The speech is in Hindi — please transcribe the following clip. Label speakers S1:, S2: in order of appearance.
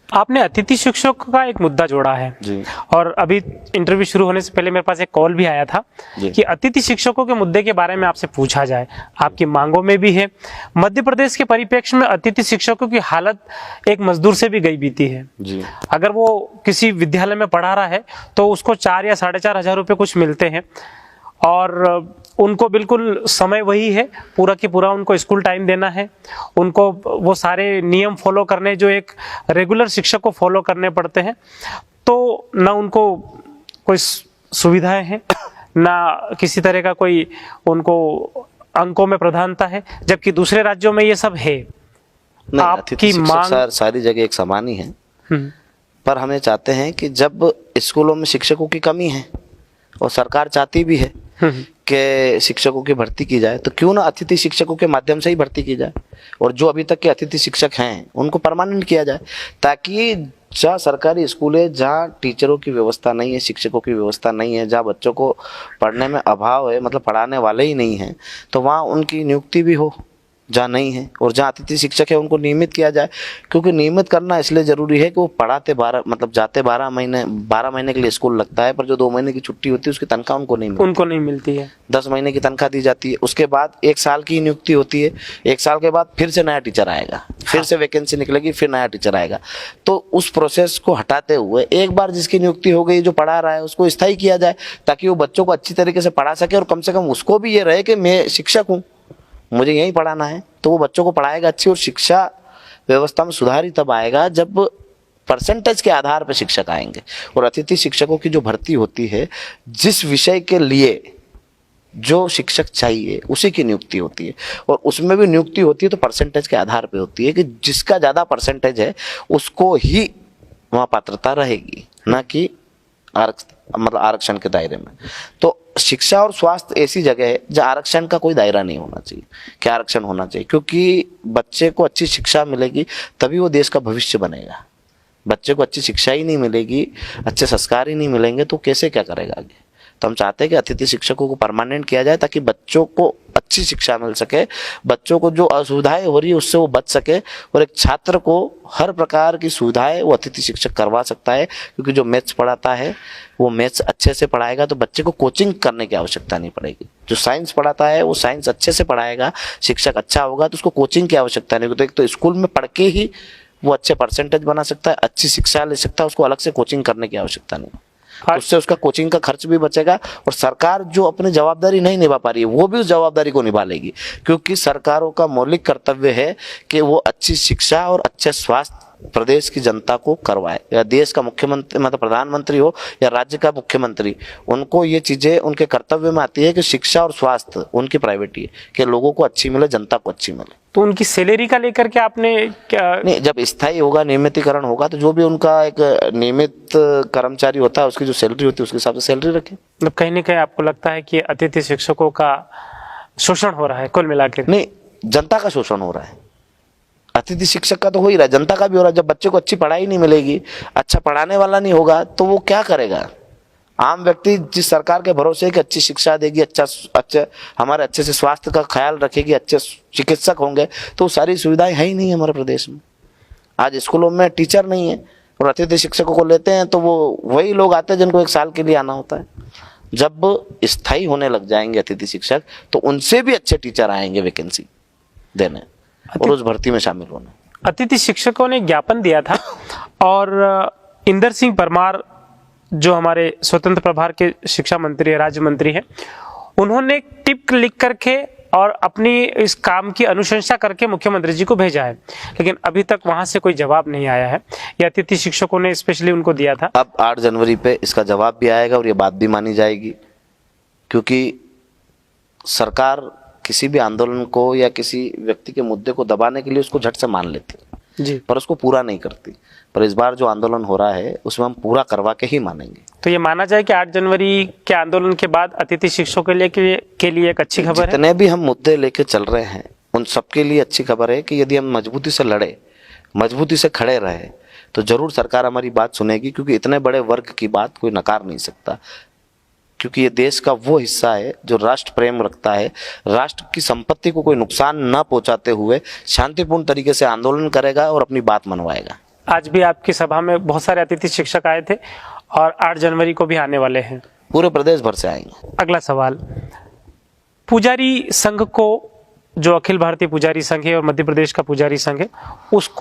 S1: आपने अतिथि शिक्षकों का एक मुद्दा जोड़ा है
S2: जी।
S1: और अभी इंटरव्यू शुरू होने से पहले मेरे पास एक कॉल भी आया था कि अतिथि शिक्षकों के मुद्दे के बारे में आपसे पूछा जाए, आपकी मांगों में भी है। मध्य प्रदेश के परिप्रेक्ष्य में अतिथि शिक्षकों की हालत एक मजदूर से भी गई बीती है
S2: जी।
S1: अगर वो किसी विद्यालय में पढ़ा रहा है तो उसको 4 या 4,500 रुपये कुछ मिलते हैं और उनको बिल्कुल समय वही है, पूरा की पूरा उनको स्कूल टाइम देना है, उनको वो सारे नियम फॉलो करने जो एक रेगुलर शिक्षक को फॉलो करने पड़ते हैं। तो ना उनको कोई सुविधाएं हैं, ना किसी तरह का कोई उनको अंकों में प्रधानता है, जबकि दूसरे राज्यों में ये सब है।
S2: आपकी मांग सारी जगह एक समान ही है, पर हमें चाहते हैं कि जब स्कूलों में शिक्षकों की कमी है और सरकार चाहती भी है कि शिक्षकों की भर्ती की जाए, तो क्यों ना अतिथि शिक्षकों के माध्यम से ही भर्ती की जाए और जो अभी तक के अतिथि शिक्षक हैं उनको परमानेंट किया जाए, ताकि जहाँ सरकारी स्कूल है, जहाँ टीचरों की व्यवस्था नहीं है, शिक्षकों की व्यवस्था नहीं है, जहाँ बच्चों को पढ़ने में अभाव है, मतलब पढ़ाने वाले ही नहीं हैं, तो वहाँ उनकी नियुक्ति भी हो जहाँ नहीं है, और जहाँ अतिथि शिक्षक है उनको नियमित किया जाए। क्योंकि नियमित करना इसलिए ज़रूरी है कि वो पढ़ाते 12 मतलब जाते 12 महीने के लिए स्कूल लगता है, पर जो 2 महीने की छुट्टी होती है उसकी तनख्वाह उनको नहीं मिलती है। 10 महीने की तनख्वाह दी जाती है, उसके बाद 1 साल की नियुक्ति होती है, 1 साल के बाद फिर से नया टीचर आएगा, फिर से वैकेंसी निकलेगी, फिर नया टीचर आएगा। तो उस प्रोसेस को हटाते हुए एक बार जिसकी नियुक्ति हो गई, जो पढ़ा रहा है, उसको स्थायी किया जाए, ताकि वो बच्चों को अच्छी तरीके से पढ़ा सके और कम से कम उसको भी ये रहे कि मैं शिक्षक हूँ, मुझे यही पढ़ाना है। तो वो बच्चों को पढ़ाएगा अच्छी, और शिक्षा व्यवस्था में सुधार ही तब आएगा जब परसेंटेज के आधार पर शिक्षक आएंगे। और अतिथि शिक्षकों की जो भर्ती होती है, जिस विषय के लिए जो शिक्षक चाहिए उसी की नियुक्ति होती है, और उसमें भी नियुक्ति होती है तो परसेंटेज के आधार पे होती है कि जिसका ज़्यादा परसेंटेज है उसको ही वहाँ पात्रता रहेगी, ना कि आरक्षण के दायरे में। तो शिक्षा और स्वास्थ्य ऐसी जगह है जहाँ आरक्षण का कोई दायरा नहीं होना चाहिए। क्या आरक्षण होना चाहिए? क्योंकि बच्चे को अच्छी शिक्षा मिलेगी तभी वो देश का भविष्य बनेगा। बच्चे को अच्छी शिक्षा ही नहीं मिलेगी, अच्छे संस्कार ही नहीं मिलेंगे तो कैसे क्या करेगा आगे। तो हम चाहते हैं कि अतिथि शिक्षकों को परमानेंट किया जाए, ताकि बच्चों को अच्छी शिक्षा मिल सके, बच्चों को जो असुविधाएं हो रही है उससे वो बच सके, और एक छात्र को हर प्रकार की सुविधाएं वो अतिथि शिक्षक करवा सकता है। क्योंकि जो मैथ्स पढ़ाता है वो मैथ्स अच्छे से पढ़ाएगा तो बच्चे को कोचिंग करने की आवश्यकता नहीं पड़ेगी। जो साइंस पढ़ाता है वो साइंस अच्छे से पढ़ाएगा, शिक्षक अच्छा होगा तो उसको कोचिंग की आवश्यकता नहीं। तो एक तो स्कूल में पढ़ के ही वो अच्छे परसेंटेज बना सकता है, अच्छी शिक्षा ले सकता है, उसको अलग से कोचिंग करने की आवश्यकता नहीं। उससे उसका कोचिंग का खर्च भी बचेगा, और सरकार जो अपनी जवाबदारी नहीं निभा पा रही है वो भी उस जवाबदारी को निभा लेगी। क्योंकि सरकारों का मौलिक कर्तव्य है कि वो अच्छी शिक्षा और अच्छे स्वास्थ्य प्रदेश की जनता को करवाए, या देश का मुख्यमंत्री मतलब प्रधानमंत्री हो या राज्य का मुख्यमंत्री, उनको ये चीजें उनके कर्तव्य में आती है कि शिक्षा और स्वास्थ्य उनकी प्रायोरिटी है कि लोगों को अच्छी मिले, जनता को अच्छी मिले।
S1: तो उनकी सैलरी का लेकर के आपने क्या?
S2: नहीं, जब स्थायी होगा, नियमितीकरण होगा, तो जो भी उनका एक नियमित कर्मचारी होता है उसकी जो सैलरी होती है उसके हिसाब से सैलरी रखें।
S1: मतलब कहीं ना कहीं आपको लगता है कि अतिथि शिक्षकों का शोषण हो रहा है कुल मिलाकर?
S2: नहीं, जनता का शोषण हो रहा है। अतिथि शिक्षक का तो हो ही रहा है, जनता का भी हो रहा है। जब बच्चे को अच्छी पढ़ाई नहीं मिलेगी, अच्छा पढ़ाने वाला नहीं होगा, तो वो क्या करेगा? आम व्यक्ति जिस सरकार के भरोसे कि अच्छी शिक्षा देगी, अच्छा हमारे अच्छे से स्वास्थ्य का ख्याल रखेगी, अच्छे चिकित्सक होंगे, तो सारी सुविधाएं है ही नहीं हमारे प्रदेश में। आज स्कूलों में टीचर नहीं है और अतिथि शिक्षकों को लेते हैं तो वो वही लोग आते हैं जिनको 1 साल के लिए आना होता है। जब स्थायी होने लग जाएंगे अतिथि शिक्षक तो उनसे भी अच्छे टीचर आएंगे वैकेंसी देने और उस भर्ती में शामिल होने।
S1: अतिथि शिक्षकों ने ज्ञापन दिया था और इंदर सिंह परमार जो हमारे स्वतंत्र प्रभार के शिक्षा मंत्री राज्य मंत्री हैं, उन्होंने टिप लिख करके और अपनी इस काम की अनुशंसा करके मुख्यमंत्री जी को भेजा है, लेकिन अभी तक वहां से कोई जवाब नहीं आया है। ये अतिथि शिक्षकों ने स्पेशली उनको दिया था।
S2: अब 8 जनवरी पे इसका जवाब भी आएगा और ये बात भी मानी जाएगी, क्योंकि सरकार किसी भी आंदोलन को या किसी व्यक्ति के मुद्दे को दबाने के लिए उसको झट से मान लेती
S1: जी,
S2: पर उसको पूरा नहीं करती। पर इस बार जो आंदोलन हो रहा है उसमें हम पूरा करवा के ही मानेंगे।
S1: तो ये माना जाए कि 8 जनवरी के आंदोलन के बाद अतिथि शिक्षकों के लिए एक अच्छी खबर है।
S2: जितने भी हम मुद्दे लेके चल रहे हैं उन सबके लिए अच्छी खबर है कि यदि हम मजबूती से लड़े, मजबूती से खड़े रहे, तो जरूर सरकार हमारी बात सुनेगी। क्योंकि इतने बड़े वर्ग की बात कोई नकार नहीं सकता, क्योंकि ये देश का वो हिस्सा है जो राष्ट्र प्रेम रखता है, राष्ट्र की संपत्ति को कोई नुकसान न पहुंचाते हुए शांतिपूर्ण तरीके से आंदोलन करेगा और अपनी बात मनवाएगा।
S1: आज भी आपकी सभा में बहुत सारे अतिथि शिक्षक आए थे और 8 जनवरी को भी आने वाले हैं।
S2: पूरे प्रदेश भर से आएंगे।
S1: अगला सवाल, पुजारी संघ को, जो अखिल भारतीय पुजारी संघ है और मध्य प्रदेश का पुजारी संघ है, उसको